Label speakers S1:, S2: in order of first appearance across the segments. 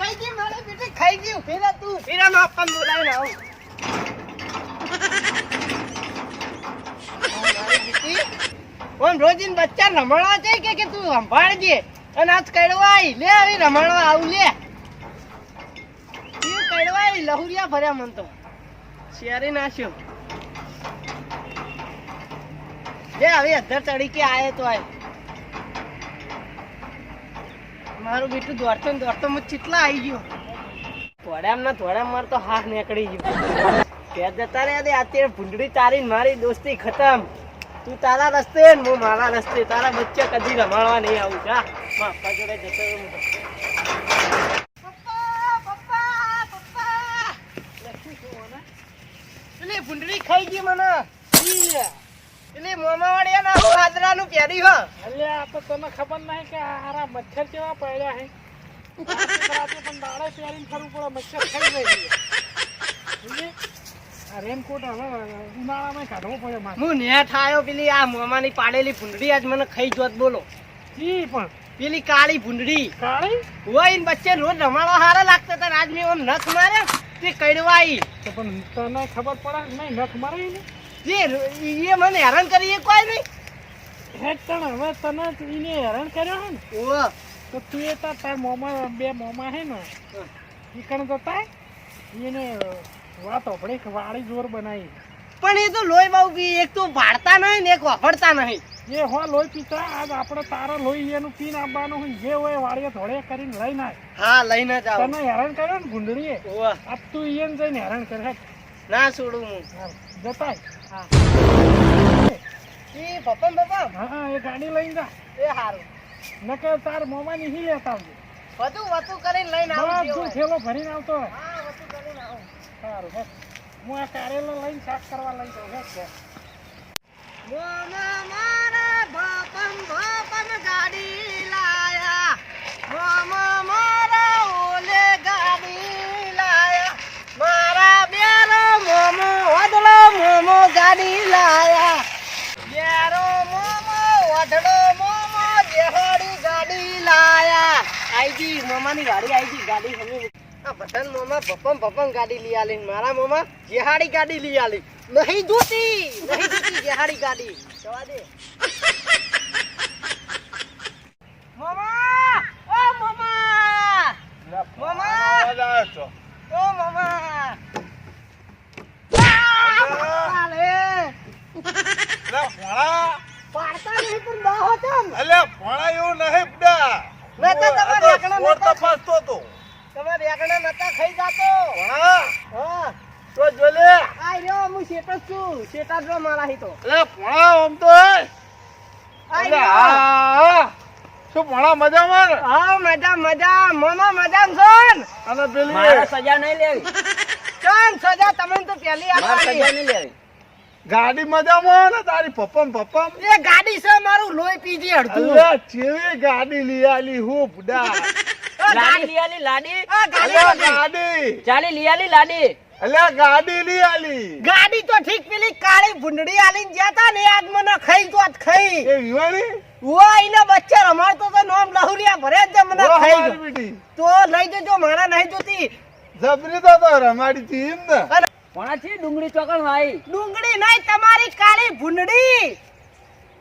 S1: ખાઈ ગઈ મારે બેટી ખાઈ ગઈ ફેરા તું ફેરા માં આપન બોલાવીને આવ મારી બેટી ઓન રોજીન બચ્ચા રમણવા છે કે તું સંભાળજે અને આજ કડવાઈ લે આવી રમણવા આવ લે ઈ કડવાઈ લહુરિયા ભર્યા મન તો શેરી નાખ્યો લે હવે અધર ચડી કે આયે તો આય મારું બેટું દોડતો ને દોડતો મત ચીટલા આવી ગયો થોડામ માર તો હાથ નીકળી ગયો કે જતા રે દે અત્યારે ભૂંડડી તારી મારી દોસ્તી ખતમ તું તારા રસ્તે ને હું મારા રસ્તે તારા બચ્ચા કદી રમાડવા નહીં આવું જા માં પપ્પા જોડે જતો એટલે ભૂંડડી ખાઈ ગઈ મને એટલે મોમા વાળિયા ના હાજરાનું પહેરી હો
S2: અલ્યા આ તો તને ખબર નહીં કે હારા મચ્છર કેવા પડ્યા હે પણ દાડે પહેરીને ફરવું પડે મચ્છર ખાઈ જાય આ રેનકોટ હવે ઉનાળામાં કાઢવો પડે મારે
S1: હું નેઠ આવ્યો પેલી આ મોમાની પાડેલી ભૂંડડી આજ મને ખાઈ જોત બોલો
S2: ઈ પણ
S1: પેલી કાળી ભૂંડડી
S2: કાળી
S1: હોય ને બચ્ચે રોજ રમાડવા હારા લાગતા હતા આજ મેં આમ નખ મારે તે કડવાઈ
S2: તો પણ તને ખબર પડે નહીં નખ મારે ને
S1: એ મને હેરાન કરી કોઈ નહીં
S2: હેડ તને હવે તને એને હેરાન કર્યો હે ને
S1: ઓહ
S2: તો તું એ તાર મોમાં બે મોમાં હે ને ઈ કણ જતા એને વાત આપણે વાળી જોર બનાવી
S1: પણ એ તો લોહી બહુ પી એક તો ભાડતા નહીં ને એક વાપરતા નહીં
S2: એ હો લોહી પીતા આજ આપણે તારા લોહી એનું પીન આપવાનું હોય જે હોય વાળીએ ધોળે કરીને લઈને આય
S1: હા લઈને જ આવો
S2: તને હેરાન કર્યો ને ગુંડળીએ
S1: ઓહ
S2: આજ તું એને જઈને હેરાન કરે
S1: ના છોડું હું
S2: જતાય
S1: હા એ પપ્પા
S2: હા એ ગાડી લઈને જા
S1: એ હારું
S2: નકે તાર મોમાની હી લેતા આવજો
S1: વધુ કરીને લઈને આવું
S2: તું થેલો ભરીને આવતો હોય
S1: હા વધુ કરીને આવું
S2: સારું હે હું આ કારેલો લઈને શાક કરવા લઈ જાઉં હે
S1: મોમા મારા ભપમ ગાડી લાયા મોમા મારા ઓલે ગાડી લાયા મારા બેરો મોમો વડલો મોમો ગાડી લાયા બેરો મોમો વડલો મોમો જેહાડી ગાડી લાયા આઈજી મોમાની ગાડી આઈજી ગાડી હમે આ બટન મોમા ભપમ ગાડી લઈ આલી મારા મોમા જેહાડી ગાડી લઈ આલી નહીં જોતી જેહાડી ગાડી જવા દે મોમા ઓ મોમા મોમા ઓ મોમા અલે પાડતા નહીં પણ બાહો તમ
S3: અલે ભણા એવું નહીં બડા
S1: નતા તમારે એકણા નતા
S3: તપાસતો તો
S1: તમારે એકણા નતા ખાઈ જાતો
S3: ભણા
S1: હા
S3: તો જોલે
S1: આઈ રહ્યો હું શેટા છું શેટા જો મારા હી તો
S3: અલે ભણા આમ તો
S1: આઈ
S3: અલે
S1: રહ્યો
S3: હા શું ભણા મજામાં ને?
S1: હા મજા મોમા મજામ છો ને
S3: અને પેલી
S4: સજા નહીં લેવી
S1: ચાલ સજા તમને તો પહેલી
S4: સજા
S1: આપવાની
S4: નહીં લેવી
S3: ગાડી મજામાં ને તારી પપ્પમ
S1: એ ગાડી છે મારું લોહી પીજી અડધું
S3: અલે ચેવી ગાડી લઈ આલી હું બુડા
S4: લાડી લીયાલી લાડી
S3: અલે ગાડી
S4: ચાલી લીયાલી લાડી
S3: અલે ગાડી લઈ આલી
S1: ગાડી તો ઠીક પેલી કાળી ભૂંડડી આલીને જ્યાતા ને આજ મને ખાઈ તો ખાઈ
S3: એ વિવાણી
S1: ઓય એના બચ્ચા રમાડતો તો નોમ લહુરિયા ભરે જ મને
S3: ઓ
S1: ખાઈ
S3: મારી
S1: ગયો
S3: બેટી
S1: તો લઈ જજો મારા નહીં જોતી
S3: જબરી તો રમાડી હતી એમ ને
S4: કોણાથી ડુંગળી ચોકણ ભાઈ
S1: ડુંગળી નહીં તમારી કાળી ભૂંડડી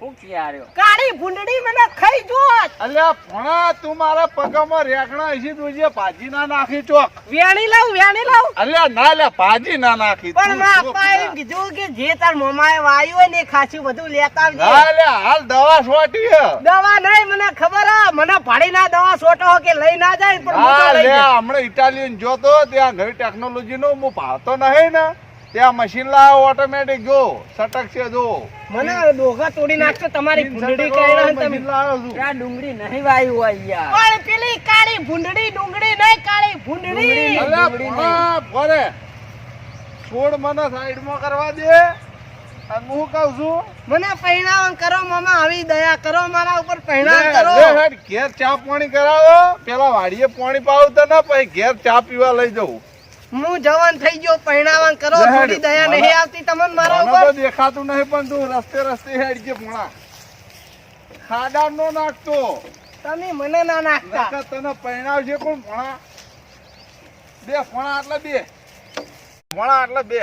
S4: હું ક્યાર્યો
S1: કાળી ભૂંડડી મને ખાઈ જોત
S3: અલ્યા ભણા તું મારા પગામાં રેખણા હશે તુજે ભાજી ના નાખી ચોક
S1: વેણી લાવ
S3: અલ્યા ના લે ભાજી ના નાખી
S1: પણ
S3: તું
S1: માં
S3: જો
S1: આપા એમ
S3: પેલા.
S1: કીધું કે જે તાર મોમાએ વાયું હોય ને એ ખાસું બધું લેતા આવજે
S3: ના લે હાલ દવા છોટી હે.
S1: દવા નહીં મને ખબર હે મને ભાડી ના દવા સોટો કે લઈ ના જાય પણ હું
S3: હા
S1: તો લઈ
S3: લે
S1: જાય.
S3: હમણાં ઇટાલિયન જોતો ત્યાં નવી ટેકનોલોજી નો હું ભાવતો નહીં ને ત્યાં મશીન લાવ ઓટોમેટિક જો સટક છે જો
S1: મને ડોગા તોડી નાખતો તમારી ભૂંડડી
S3: મશીન
S1: કઈ તમે
S3: લાવ્યો છું.
S4: ત્યાં ડુંગળી નહીં વાયું હોય યાર
S1: પણ પેલી કાળી ભૂંડડી ડુંગળી નહીં કાળી ભૂંડડી
S4: ડુંગળી.
S3: અલ્યા ભણા ભરે છોડ મને સાઈડમાં કરવા દે અને હું કહું છું
S1: મને પહેણાવન કરો મામા આવી દયા કરો મારા ઉપર પહેણાવ
S3: લે,
S1: કરો
S3: લે હેડ ઘેર ચા પાણી કરાવો પેલા વાડીએ પાણી પાવું તો ના પછી ઘેર ચા પીવા લઈ જવું
S1: હું જવાન થઈ ગયો પહેણાવન કરો
S3: લે હેડ.
S1: થોડી દયા નહીં આવતી તમને મારા
S3: મને તો
S1: ઉપર
S3: દેખાતું નહીં પણ તું રસ્તે હેડ કે ભણા ખાડા નો નાખતો
S1: તમે મને ના નાખતા
S3: નકર તને પહેણાવજે કોણ ભણા બે પોણા આટલા બે પોણા આટલા બે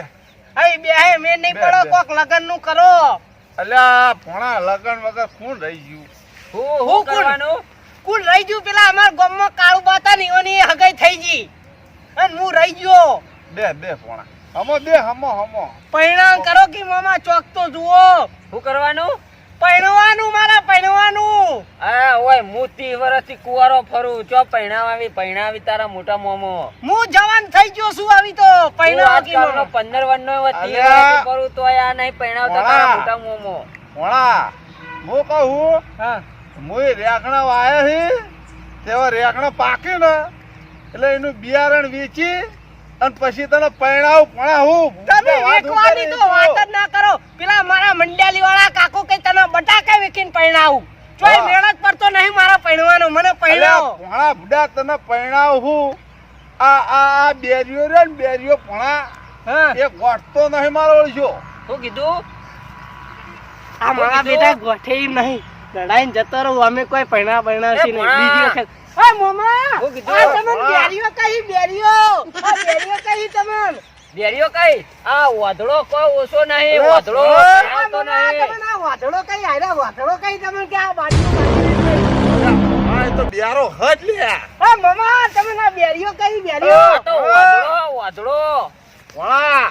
S1: અહીં બે હે મેં નહીં પડો કોક લગન નું કરો.
S3: અલ્યા પોણા લગન વગર કોણ રહી ગયું?
S4: હું
S1: હું
S4: કરવાનું
S1: કુલ રહી ગયું પેલા અમારા ગામમાં કાળું બાતા ની ઓની હગાઈ થઈ ગઈ અને હું રહી ગયો.
S3: બે પોણા હમો બે હમો
S1: પરિણામ કરો કે મામા ચોક તો જુઓ.
S4: હું કરવાનું
S1: પૈણવાનું મારા પૈણવાનું.
S4: આ ઓય મોતી વરસથી કુવારો ફરું ચો પૈણાવી તારા મોટા મોમો
S1: હું જવાન થઈ ગયો છું આવી તો પૈણાવા કે
S4: આજકાલનો 15 વર્ષનો એવો 30 વર્ષથી ફરું તો આ નહીં પૈણાવતા તારા મોટા મોમો
S3: પોણા હું કહું
S1: હા
S3: મુય રેકણા વાયા છે તેવા રેકણા પાકે ને એટલે એનું બિયારણ વેચી અને પછી તને પૈણાવ પણ હું
S1: તમે વેકવાની તો વાત જ ના કરો. પેલા મારા મંડ્યાલી વાળા કાકો કે તને બટાકા વેકીને પૈણાવું ચોય
S3: હા.
S1: મેળ જ પડતો નહીં મારા પૈણવાનો. મને પૈણાવો.
S3: ભણા બુડા તને પૈણાવ હું આ બેરીઓ રે ને બેરીઓ ભણા
S1: હા
S3: એક વાટતો નહીં મારો ઓળખ્યો.
S4: શું કીધું
S1: આ મારા બેટા ગોઠે એમ નહીં લડાઈને જતો રહું. અમે કોઈ પૈણા પૈણાવશી નહીં.
S4: ભણા.
S1: બીજી વખત હા મોમા
S4: હું કીધું?
S1: આ તમને બેરીઓ કહી બેરીઓ. આ બેરીઓ કહી તમને.
S4: ડેરીઓ કઈ આ વાદળો કોઈ ઓછો નહીં
S3: અરે,
S4: વાદળો
S3: અરે,
S1: આ
S4: પૈણાવતો
S1: મોમા
S4: નહીં
S1: તમને આ વાધડો કહી આયરા વાધડો કહી તમને કે આ બાજુ
S3: હા એ તો બિયારો હજ લ્યા
S1: હા મોમા તમે આ બેરીઓ કહી
S4: આ
S1: બેરીઓ.
S4: તો વાદળો
S3: ભણા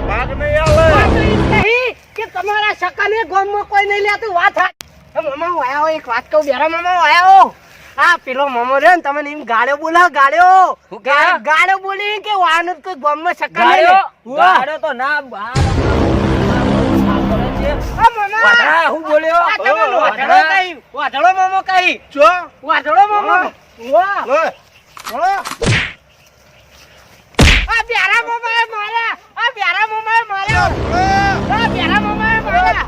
S3: ભાગ નહીં આવે
S1: આ તો એમ કહી કે તમારા સકાને ગામમાં કોઈ નહીં લેતું વાત હા. એ મામા હું આયા હો, એક વાત કહું બેરા મામા હું આયા હો. આ પેલો મામો રહ્યો ને તમને એમ ગાળ્યો બોલા ગાળ્યો.
S4: શું કે?
S1: ગાળ્યો બોલી કે વાહન કોઈ ગામમાં સકા નહીં લે.
S4: ગાડ્યો
S1: ઉવા.
S4: ગાડ્યો તો ના
S1: આ મામા
S4: વાદળા હું બોલ્યો
S1: આ તમને વાધડો કહી વાધડો મામો કહી
S3: ચો
S1: વાધડો મામો. વાહ.
S3: લે ભણા
S1: આ બેરા મામાએ માર્યા. આ બેરા મામાએ માર્યા. આ બેરા મામાએ માર્યા.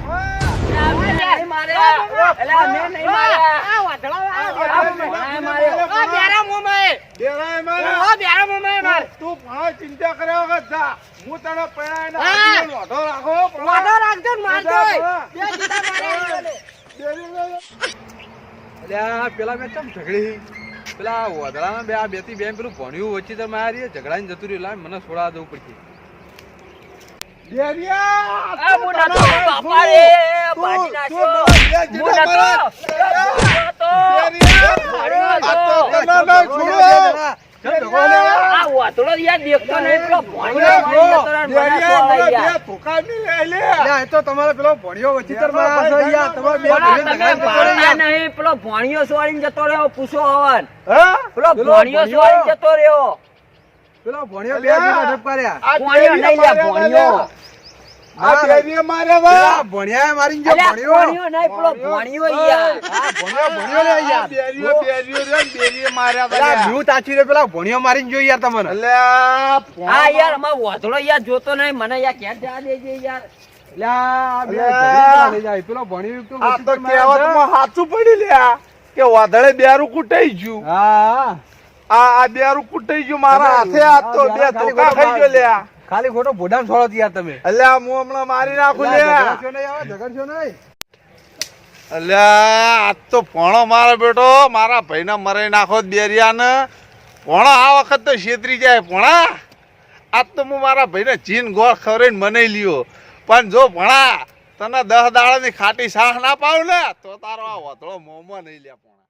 S4: નહીં માર્યા એલા મેં નહીં માર્યા
S1: આ વાધડો આ
S4: આ
S1: બેરા
S4: ભણાએ
S1: મામાએ.
S4: માર્યો
S1: આ બેરા મામાએ.
S3: બેરાય મારે
S1: આ બેરા મામાએ માર.
S3: તું ભણા ચિંતા કર્યા વગર જા હું તને પૈણાઈને
S1: હા.
S3: આપીને લોઢો રાખો
S1: વાધો રાખજો ને મારજો.
S3: હા.
S1: બે જુદા માર્યા એને.
S5: અલ્યા પેલા મેં ચમ ઝઘડી પેલા વદરાના બે આ બેથી બેન પેલું ભણ્યું વચ્ચે તમે આ રહી ઝઘડાઈને જતું રહ્યું લાય મને છોડા દવું પડશે
S4: આ મોટા તો બાપા રે ભાજી નાખ્યો મોટા તો આ વાતળો યાર દેખતો નહીં પેલો
S5: એ તો તમારે પેલો ભણ્યો વચ્ચે
S4: નહીં પેલો ભણિયો સોળીને જતો રહ્યો પૂછો હવન પેલો
S5: પેલો
S4: ભણિયો સોળીને જતો રહ્યો
S5: પેલો ભણ્યો બે જણા ઠપકાર્યા
S4: ભણિયો નહીં લે ભણિયો
S5: પેલા ભણ્યા મારી ગયો
S4: અલ્યા
S5: ભણ્યો
S4: ભણિયો નહીં પેલો ભણિયો યાર
S5: હા ભણ્યો લે યાર પેલા ભ્યુ તાચી રે પેલા ભણ્યો મારી ગયો યાર તમને
S4: હા યાર અમાર વાધળો યાર જોતો નહીં મને યાર ક્યાં જવા દેજે યાર
S5: અલ્યા બે
S3: અલ્યા.
S5: ઝઘડી લઈ જાય પેલો ભણ્યો તો
S3: આ તો
S5: વચ્ચે માર્યા છે.
S3: કહેવતમાં સાચું પડી લ્યા કે વાદળે બેરું કૂટાઈ ગયું
S5: હા
S3: આ બેરું કૂટાઈ ગયું મારા હાથે આ તો બે ધોકા ખાઈ ગયો લ્યા
S5: ખાલી ખોટો ભોડામ છોડો યાર તમે
S3: અલ્યા હું હમણાં મારી નાખું લ્યા
S5: ઝઘડશો નહીં હવે ઝઘડશો નહીં
S3: અલ્યા આ તો ભણો મારો બેટો મારા ભાઈને મરાઈ નાખો બેરિયાને ભણો આ વખત તો છેતરી જાય ભણા આજ તો હું મારા ભાઈને ચીન ગોળ ખવડાવીને મનાઈ લ્યો પણ જો ભણા તને 10 દાડાની ખાટી સાહ ના પાવ ને તો તારો આ વતળો મોંમાં નહીં લે ભણા